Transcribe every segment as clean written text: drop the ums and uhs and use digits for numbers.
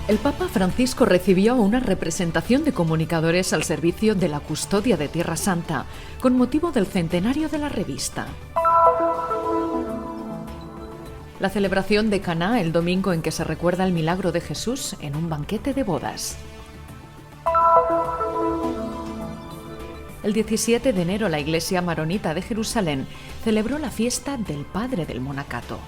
El Papa Francisco recibió una representación de comunicadores al servicio de la custodia de Tierra Santa, con motivo del centenario de la revista. La celebración de Caná el domingo en que se recuerda el milagro de Jesús en un banquete de bodas. El 17 de enero la Iglesia Maronita de Jerusalén celebró la fiesta del Padre del Monacato.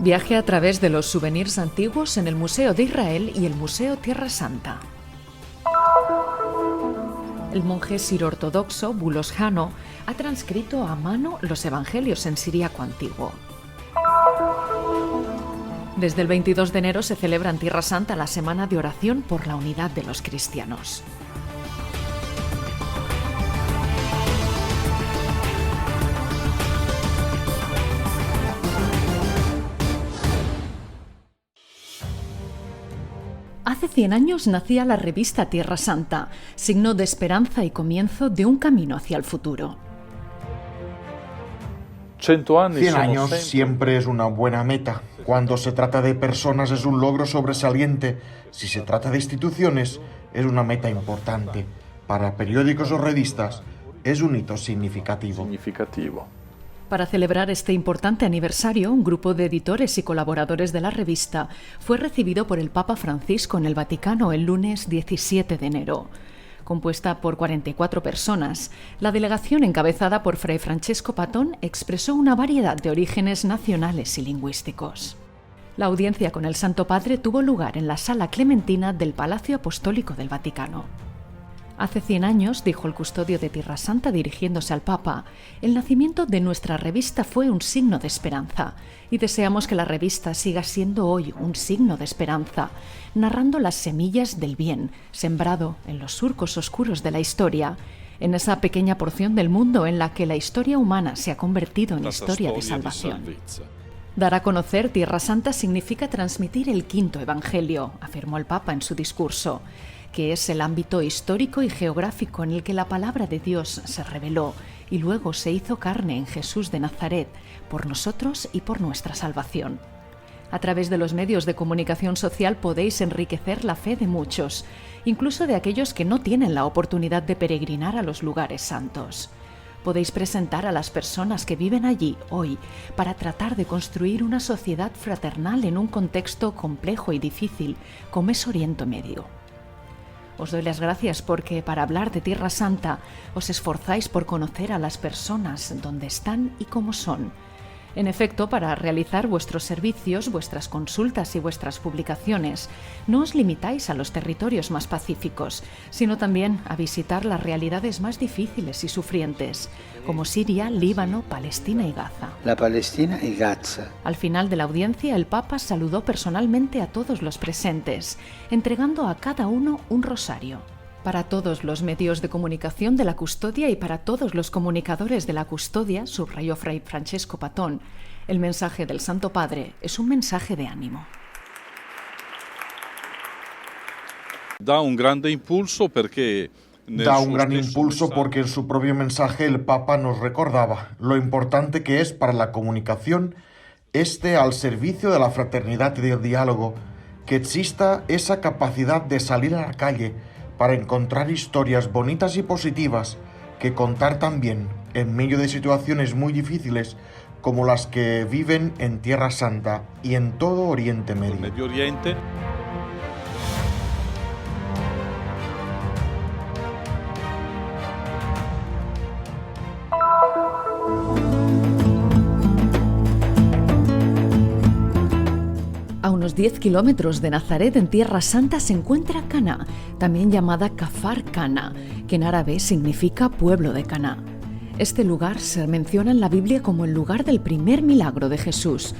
Viaje a través de los souvenirs antiguos en el Museo de Israel y el Museo Tierra Santa. El monje siro-ortodoxo Bulos Jano ha transcrito a mano los evangelios en siríaco antiguo. Desde el 22 de enero se celebra en Tierra Santa la Semana de Oración por la Unidad de los Cristianos. Hace 100 años nacía la revista Tierra Santa, signo de esperanza y comienzo de un camino hacia el futuro. 100 años siempre es una buena meta. Cuando se trata de personas es un logro sobresaliente. Si se trata de instituciones, es una meta importante. Para periódicos o revistas, es un hito significativo. Para celebrar este importante aniversario, un grupo de editores y colaboradores de la revista fue recibido por el Papa Francisco en el Vaticano el lunes 17 de enero. Compuesta por 44 personas, la delegación encabezada por Fray Francesco Patón expresó una variedad de orígenes nacionales y lingüísticos. La audiencia con el Santo Padre tuvo lugar en la Sala Clementina del Palacio Apostólico del Vaticano. Hace 100 años, dijo el custodio de Tierra Santa dirigiéndose al Papa, el nacimiento de nuestra revista fue un signo de esperanza y deseamos que la revista siga siendo hoy un signo de esperanza, narrando las semillas del bien, sembrado en los surcos oscuros de la historia, en esa pequeña porción del mundo en la que la historia humana se ha convertido en historia de salvación. Dar a conocer Tierra Santa significa transmitir el quinto evangelio, afirmó el Papa en su discurso, que es el ámbito histórico y geográfico en el que la palabra de Dios se reveló y luego se hizo carne en Jesús de Nazaret, por nosotros y por nuestra salvación. A través de los medios de comunicación social podéis enriquecer la fe de muchos, incluso de aquellos que no tienen la oportunidad de peregrinar a los lugares santos. Podéis presentar a las personas que viven allí hoy para tratar de construir una sociedad fraternal en un contexto complejo y difícil como es Oriente Medio. Os doy las gracias porque para hablar de Tierra Santa os esforzáis por conocer a las personas dónde están y cómo son. En efecto, para realizar vuestros servicios, vuestras consultas y vuestras publicaciones, no os limitáis a los territorios más pacíficos, sino también a visitar las realidades más difíciles y sufrientes, como Siria, Líbano, Palestina y Gaza. La Palestina y Gaza. Al final de la audiencia, el Papa saludó personalmente a todos los presentes, entregando a cada uno un rosario. Para todos los medios de comunicación de la custodia y para todos los comunicadores de la custodia, subrayó Fray Francesco Patón, el mensaje del Santo Padre es un mensaje de ánimo. Da un gran impulso porque en su propio mensaje el Papa nos recordaba lo importante que es para la comunicación al servicio de la fraternidad y del diálogo, que exista esa capacidad de salir a la calle para encontrar historias bonitas y positivas que contar también en medio de situaciones muy difíciles como las que viven en Tierra Santa y en todo Oriente Medio. Medio Oriente. A unos 10 kilómetros de Nazaret, en Tierra Santa, se encuentra Caná, también llamada Kfar Cana, que en árabe significa pueblo de Caná. Este lugar se menciona en la Biblia como el lugar del primer milagro de Jesús.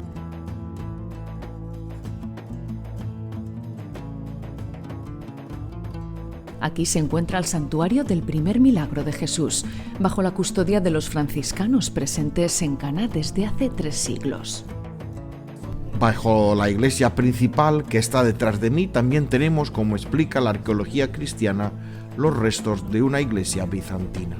Aquí se encuentra el santuario del primer milagro de Jesús, bajo la custodia de los franciscanos presentes en Caná desde hace 3 siglos. Bajo la iglesia principal que está detrás de mí también tenemos, como explica la arqueología cristiana, los restos de una iglesia bizantina.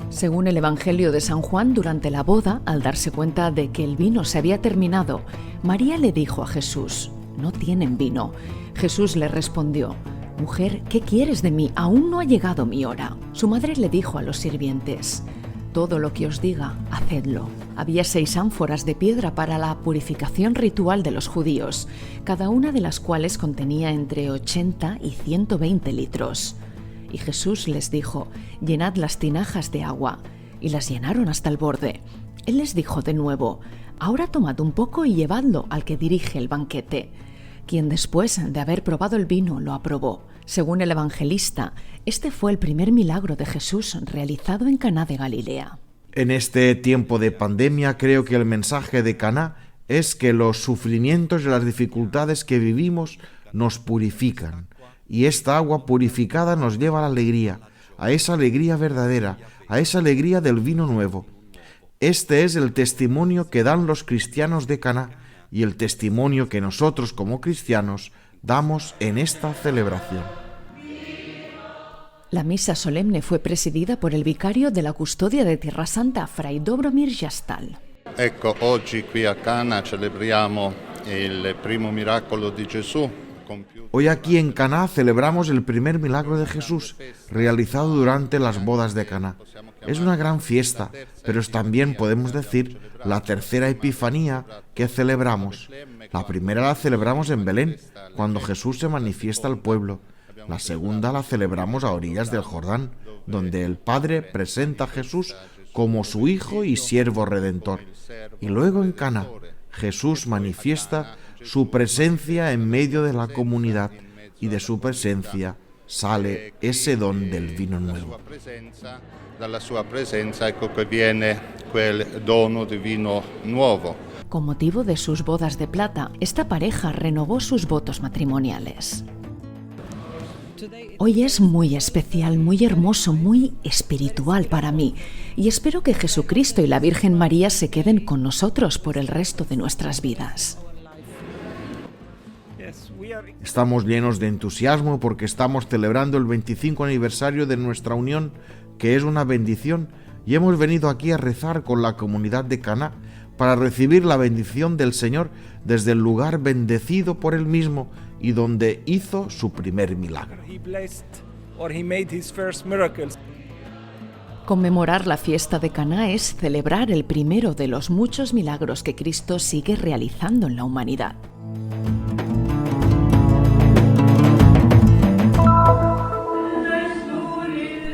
Según el Evangelio de San Juan, durante la boda, al darse cuenta de que el vino se había terminado, María le dijo a Jesús: no tienen vino. Jesús le respondió: «Mujer, ¿qué quieres de mí? Aún no ha llegado mi hora». Su madre le dijo a los sirvientes: «Todo lo que os diga, hacedlo». Había 6 ánforas de piedra para la purificación ritual de los judíos, cada una de las cuales contenía entre 80 y 120 litros. Y Jesús les dijo: «Llenad las tinajas de agua». Y las llenaron hasta el borde. Él les dijo de nuevo: «Ahora tomad un poco y llevadlo al que dirige el banquete», quien después de haber probado el vino lo aprobó. Según el evangelista, este fue el primer milagro de Jesús realizado en Caná de Galilea. En este tiempo de pandemia creo que el mensaje de Caná es que los sufrimientos y las dificultades que vivimos nos purifican, y esta agua purificada nos lleva a la alegría, a esa alegría verdadera, a esa alegría del vino nuevo. Este es el testimonio que dan los cristianos de Caná y el testimonio que nosotros como cristianos damos en esta celebración. La misa solemne fue presidida por el vicario de la Custodia de Tierra Santa, Fray Dobromir Jastal. Ecco, oggi qui a Cana celebriamo il primo miracolo di Gesù. Hoy aquí en Caná celebramos el primer milagro de Jesús, realizado durante las bodas de Caná. Es una gran fiesta, pero es también, podemos decir, la tercera Epifanía que celebramos. La primera la celebramos en Belén, cuando Jesús se manifiesta al pueblo. La segunda la celebramos a orillas del Jordán, donde el Padre presenta a Jesús como su Hijo y siervo redentor. Y luego en Caná, Jesús manifiesta su presencia en medio de la comunidad, y de su presencia sale ese don del vino nuevo. Dalla sua presenza ecco che viene quel dono di vino nuovo. Con motivo de sus bodas de plata, esta pareja renovó sus votos matrimoniales. Hoy es muy especial, muy hermoso, muy espiritual para mí, y espero que Jesucristo y la Virgen María se queden con nosotros por el resto de nuestras vidas. Estamos llenos de entusiasmo porque estamos celebrando el 25 aniversario de nuestra unión, que es una bendición, y hemos venido aquí a rezar con la comunidad de Caná para recibir la bendición del Señor desde el lugar bendecido por Él mismo y donde hizo su primer milagro. Conmemorar la fiesta de Caná es celebrar el primero de los muchos milagros que Cristo sigue realizando en la humanidad.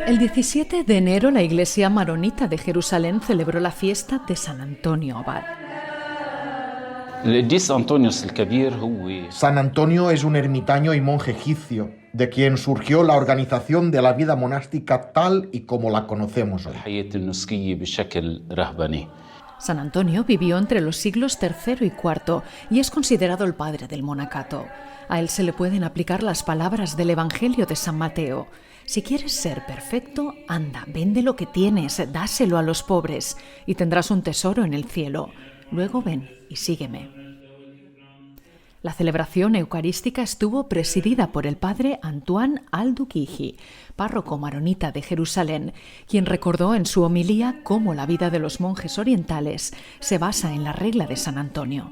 El 17 de enero la Iglesia Maronita de Jerusalén celebró la fiesta de San Antonio Abad. San Antonio es un ermitaño y monje egipcio, de quien surgió la organización de la vida monástica tal y como la conocemos hoy. San Antonio vivió entre los siglos III y IV y es considerado el padre del monacato. A él se le pueden aplicar las palabras del Evangelio de San Mateo: «Si quieres ser perfecto, anda, vende lo que tienes, dáselo a los pobres, y tendrás un tesoro en el cielo. Luego ven y sígueme». La celebración eucarística estuvo presidida por el padre Antoine Al-Dukihi, párroco maronita de Jerusalén, quien recordó en su homilía cómo la vida de los monjes orientales se basa en la regla de San Antonio.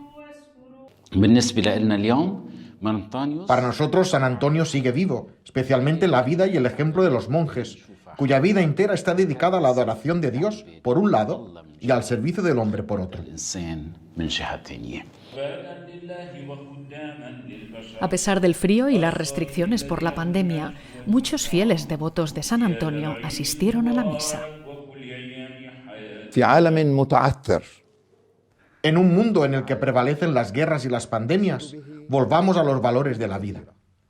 Para nosotros, San Antonio sigue vivo, especialmente la vida y el ejemplo de los monjes, cuya vida entera está dedicada a la adoración de Dios, por un lado, y al servicio del hombre, por otro. A pesar del frío y las restricciones por la pandemia, muchos fieles devotos de San Antonio asistieron a la misa. En un mundo en el que prevalecen las guerras y las pandemias, volvamos a los valores de la vida.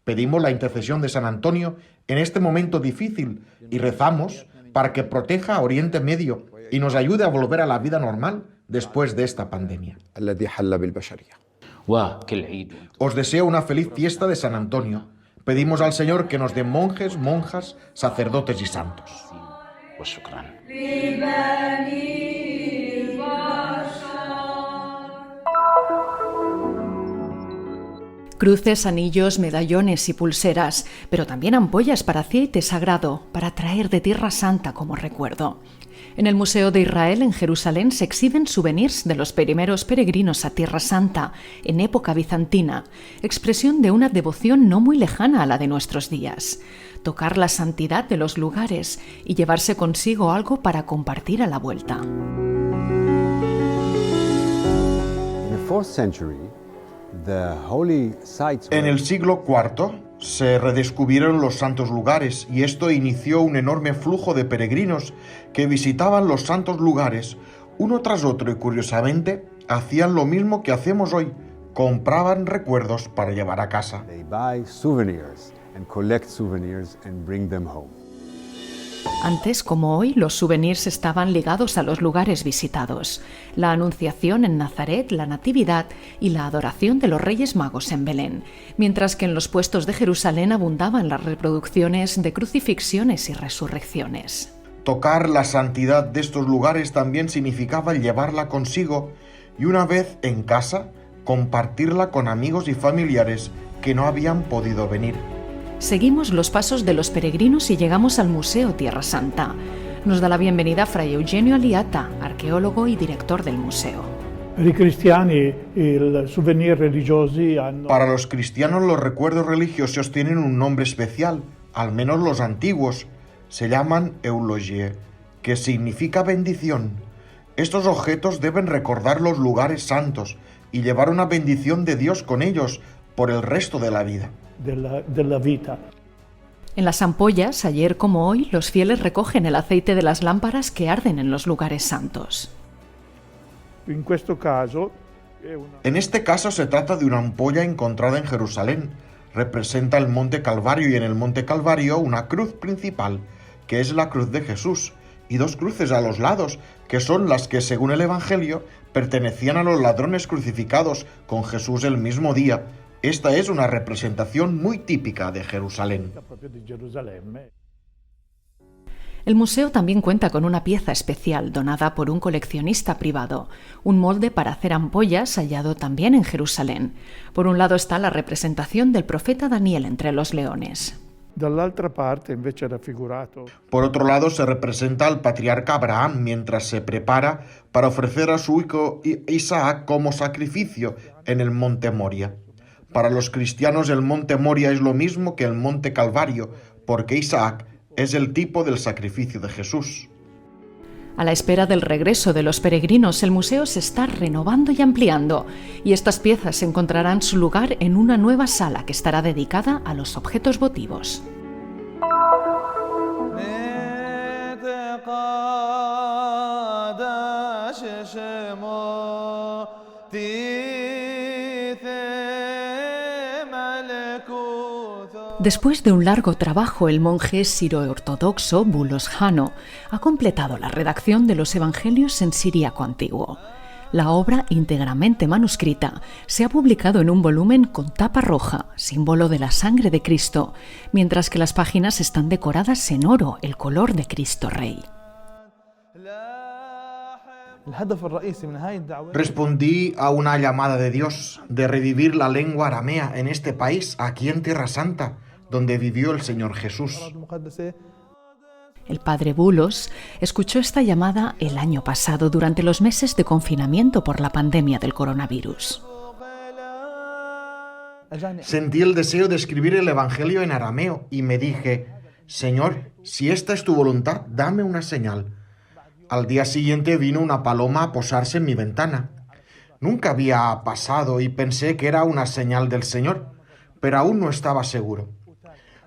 Pedimos la intercesión de San Antonio en este momento difícil y rezamos para que proteja a Oriente Medio y nos ayude a volver a la vida normal después de esta pandemia. Os deseo una feliz fiesta de San Antonio. Pedimos al Señor que nos dé monjes, monjas, sacerdotes y santos. Cruces, anillos, medallones y pulseras, pero también ampollas para aceite sagrado, para traer de Tierra Santa como recuerdo. En el Museo de Israel en Jerusalén se exhiben souvenirs de los primeros peregrinos a Tierra Santa en época bizantina, expresión de una devoción no muy lejana a la de nuestros días. Tocar la santidad de los lugares y llevarse consigo algo para compartir a la vuelta. En el siglo IV se redescubrieron los santos lugares y esto inició un enorme flujo de peregrinos que visitaban los santos lugares uno tras otro y curiosamente hacían lo mismo que hacemos hoy, compraban recuerdos para llevar a casa. Antes, como hoy, los souvenirs estaban ligados a los lugares visitados. La Anunciación en Nazaret, la Natividad y la adoración de los Reyes Magos en Belén, mientras que en los puestos de Jerusalén abundaban las reproducciones de crucifixiones y resurrecciones. Tocar la santidad de estos lugares también significaba llevarla consigo y una vez en casa, compartirla con amigos y familiares que no habían podido venir. Seguimos los pasos de los peregrinos y llegamos al Museo Tierra Santa. Nos da la bienvenida Fray Eugenio Aliata, arqueólogo y director del museo. Para los cristianos los recuerdos religiosos tienen un nombre especial, al menos los antiguos. Se llaman eulogie, que significa bendición. Estos objetos deben recordar los lugares santos y llevar una bendición de Dios con ellos por el resto de la vida. En las ampollas, ayer como hoy, los fieles recogen el aceite de las lámparas que arden en los lugares santos. En este caso se trata de una ampolla encontrada en Jerusalén. Representa el Monte Calvario y en el Monte Calvario una cruz principal, que es la cruz de Jesús, y dos cruces a los lados, que son las que, según el Evangelio, pertenecían a los ladrones crucificados con Jesús el mismo día. Esta es una representación muy típica de Jerusalén. El museo también cuenta con una pieza especial donada por un coleccionista privado, un molde para hacer ampollas hallado también en Jerusalén. Por un lado está la representación del profeta Daniel entre los leones. Por otro lado se representa al patriarca Abraham mientras se prepara para ofrecer a su hijo Isaac como sacrificio en el monte Moria. Para los cristianos el monte Moria es lo mismo que el monte Calvario, porque Isaac es el tipo del sacrificio de Jesús. A la espera del regreso de los peregrinos, el museo se está renovando y ampliando, y estas piezas encontrarán su lugar en una nueva sala que estará dedicada a los objetos votivos. Después de un largo trabajo, el monje siro-ortodoxo Bulos Jano ha completado la redacción de los Evangelios en siríaco antiguo. La obra, íntegramente manuscrita, se ha publicado en un volumen con tapa roja, símbolo de la sangre de Cristo, mientras que las páginas están decoradas en oro, el color de Cristo Rey. Respondí a una llamada de Dios de revivir la lengua aramea en este país, aquí en Tierra Santa, donde vivió el Señor Jesús. El padre Bulos escuchó esta llamada el año pasado durante los meses de confinamiento por la pandemia del coronavirus. Sentí el deseo de escribir el Evangelio en arameo y me dije, Señor, si esta es tu voluntad, dame una señal. Al día siguiente vino una paloma a posarse en mi ventana. Nunca había pasado y pensé que era una señal del Señor, pero aún no estaba seguro.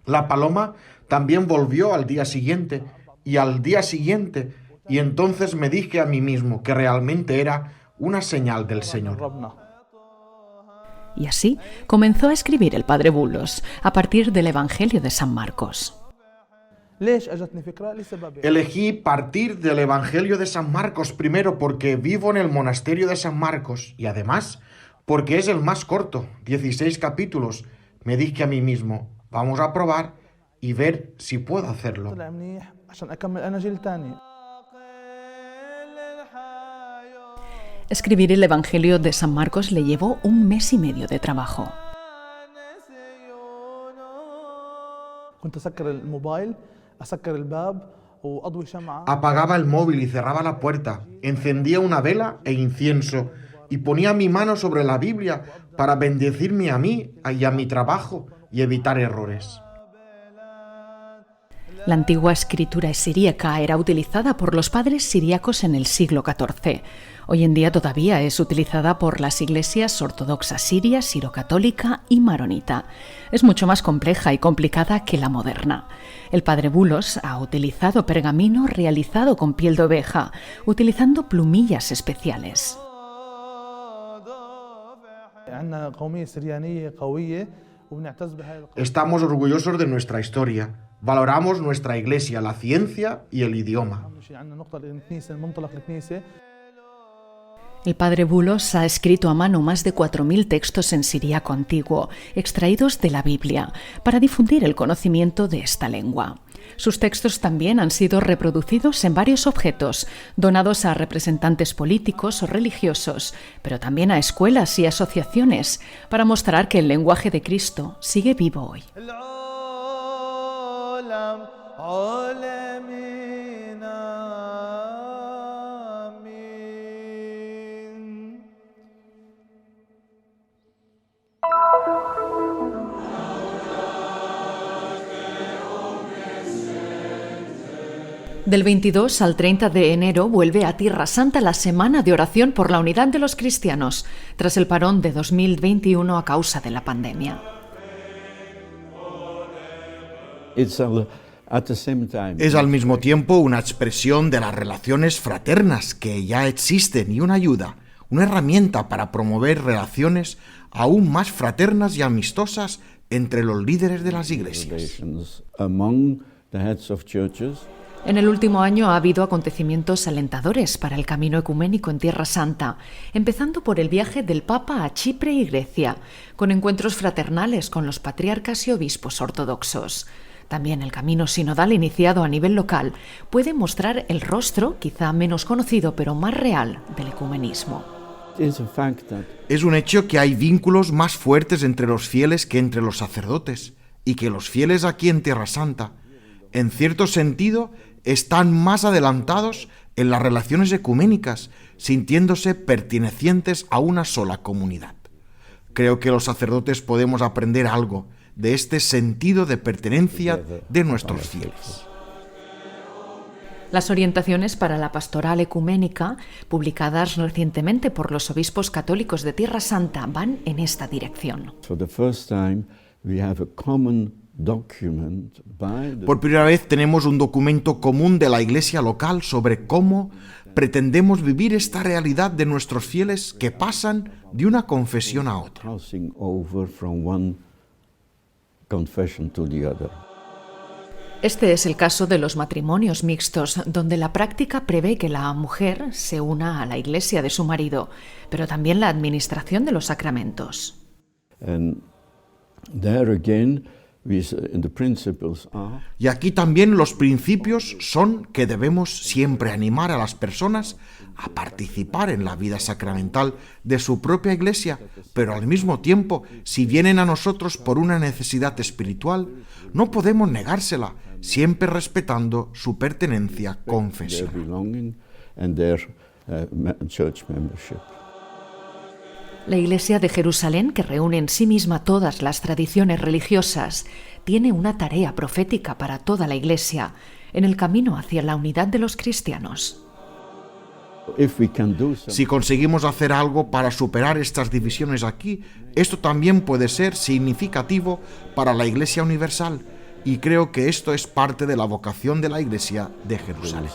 La paloma también volvió al día siguiente y al día siguiente, y entonces me dije a mí mismo que realmente era una señal del Señor. Y así comenzó a escribir el padre Bulos a partir del Evangelio de San Marcos. Elegí partir del Evangelio de San Marcos primero porque vivo en el monasterio de San Marcos y además porque es el más corto, 16 capítulos. Me dije a mí mismo, vamos a probar y ver si puedo hacerlo. Escribir el Evangelio de San Marcos le llevó 1 mes y medio de trabajo. Apagaba el móvil y cerraba la puerta, encendía una vela e incienso y ponía mi mano sobre la Biblia para bendecirme a mí y a mi trabajo y evitar errores. La antigua escritura siríaca era utilizada por los padres siríacos en el siglo XIV. Hoy en día todavía es utilizada por las iglesias ortodoxa siria, sirocatólica y maronita. Es mucho más compleja y complicada que la moderna. El padre Bulos ha utilizado pergamino realizado con piel de oveja, utilizando plumillas especiales. Estamos orgullosos de nuestra historia. Valoramos nuestra iglesia, la ciencia y el idioma. El padre Bulos ha escrito a mano más de 4.000 textos en siríaco antiguo, extraídos de la Biblia, para difundir el conocimiento de esta lengua. Sus textos también han sido reproducidos en varios objetos, donados a representantes políticos o religiosos, pero también a escuelas y asociaciones, para mostrar que el lenguaje de Cristo sigue vivo hoy. Del 22 al 30 de enero vuelve a Tierra Santa la Semana de Oración por la Unidad de los Cristianos, tras el parón de 2021 a causa de la pandemia. Es al mismo tiempo una expresión de las relaciones fraternas que ya existen y una ayuda, una herramienta para promover relaciones aún más fraternas y amistosas entre los líderes de las iglesias. En el último año ha habido acontecimientos alentadores para el camino ecuménico en Tierra Santa, empezando por el viaje del Papa a Chipre y Grecia, con encuentros fraternales con los patriarcas y obispos ortodoxos. También el camino sinodal iniciado a nivel local puede mostrar el rostro, quizá menos conocido pero más real, del ecumenismo. Es un hecho que hay vínculos más fuertes entre los fieles que entre los sacerdotes, y que los fieles aquí en Tierra Santa, en cierto sentido, están más adelantados en las relaciones ecuménicas, sintiéndose pertenecientes a una sola comunidad. Creo que los sacerdotes podemos aprender algo de este sentido de pertenencia de nuestros fieles. Las orientaciones para la pastoral ecuménica, publicadas recientemente por los obispos católicos de Tierra Santa, van en esta dirección. Por primera vez tenemos un documento común de la Iglesia local sobre cómo pretendemos vivir esta realidad de nuestros fieles que pasan de una confesión a otra. Este es el caso de los matrimonios mixtos, donde la práctica prevé que la mujer se una a la iglesia de su marido, pero también la administración de los sacramentos. Y aquí también los principios son que debemos siempre animar a las personas a participar en la vida sacramental de su propia iglesia, pero al mismo tiempo, si vienen a nosotros por una necesidad espiritual, no podemos negársela, siempre respetando su pertenencia confesional. La Iglesia de Jerusalén, que reúne en sí misma todas las tradiciones religiosas, tiene una tarea profética para toda la Iglesia en el camino hacia la unidad de los cristianos. Si conseguimos hacer algo para superar estas divisiones aquí, esto también puede ser significativo para la Iglesia universal, y creo que esto es parte de la vocación de la Iglesia de Jerusalén.